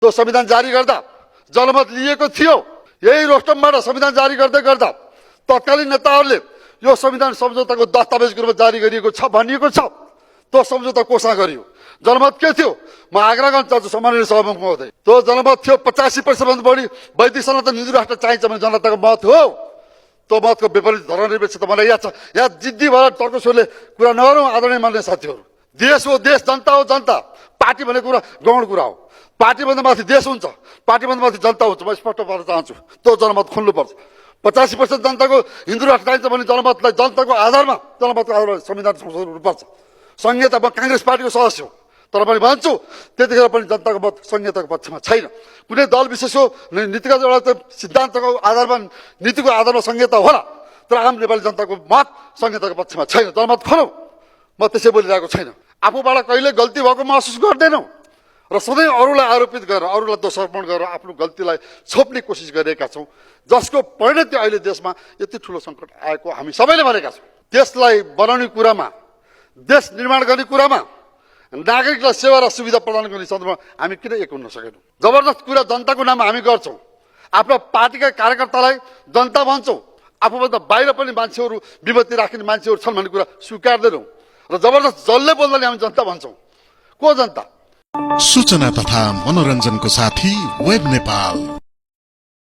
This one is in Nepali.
त्यो संविधान जारी गर्दा जनमत लिएको थियो। यही रोस्टमबाट संविधान जारी गर्दै गर्दा तत्कालीन नेताहरूले यो संविधान सम्झौताको दस्तावेजको रूपमा जारी गरिएको छ भनिएको छ। त्यो सम्झौता घोषणा गरियो। जनमत के थियो? म आग्रह गर्न चाहन्छु सम्माननीय सभामुख महोदय, त्यो जनमत थियो 85% बढी वैदिक सनातन हिन्दू राष्ट्र चाहिन्छ भने जनताको मत हो। त्यो मतको विपरीत धर्मनिरपेक्ष त मलाई याद छ। यहाँ जिद्दी भएर तर्कसुरले कुरा नगरौँ आदरणीय मान्य साथीहरू। देश हो देश, जनता हो जनता। पार्टी भन्ने कुरा गौण कुरा हो। पार्टीभन्दा माथि देश हुन्छ, पार्टीभन्दा माथि जनता हुन्छ। म स्पष्ट पार्न चाहन्छु, त्यो जनमत खुल्नुपर्छ। 85% जनताको हिन्दू राष्ट्र चाहिन्छ भने जनमतलाई जनताको आधारमा, जनमतको आधारमा संविधान संशोधन हुनुपर्छ। संहिता, म काङ्ग्रेस पार्टीको सदस्य हो, तर पनि भन्छु त्यतिखेर पनि जनताको मत संहिताको पक्षमा छैन। कुनै दल विशेषको नीतिगत एउटा सिद्धान्तको आधारमा, नीतिको आधारमा संहिता होला, तर आम नेपाली जनताको मत संहिताको पक्षमा छैन। जनमत खोलौँ। म त्यसै बोलिरहेको छैन। आफूबाट कहिले गल्ती भएको महसुस गर्दैनौँ र सधैँ अरूलाई आरोपित गरेर, अरूलाई दोषारोपण गरेर आफ्नो गल्तीलाई छोप्ने कोसिस गरिरहेका छौँ, जसको परिणति अहिले देशमा यति ठुलो सङ्कट आएको हामी सबैले भनेका छौँ। देशलाई बनाउने कुरामा, देश निर्माण गर्ने कुरामा, नागरिकलाई सेवा र सुविधा प्रदान गर्ने सन्दर्भमा हामी किन एक हुन सकेनौँ? जबरजस्त कुरा जनताको नाममा हामी गर्छौँ। आफ्नो पार्टीका कार्यकर्तालाई जनता भन्छौँ। आफूभन्दा बाहिर पनि मान्छेहरू, विपत्ति राख्ने मान्छेहरू छन् भन्ने कुरा स्वीकार्दैनौँ र जबरजस्त जसले बोल्दाले हामी जनता भन्छौँ। को जनता? सूचना तथा मनोरञ्जनको साथी वेब नेपाल।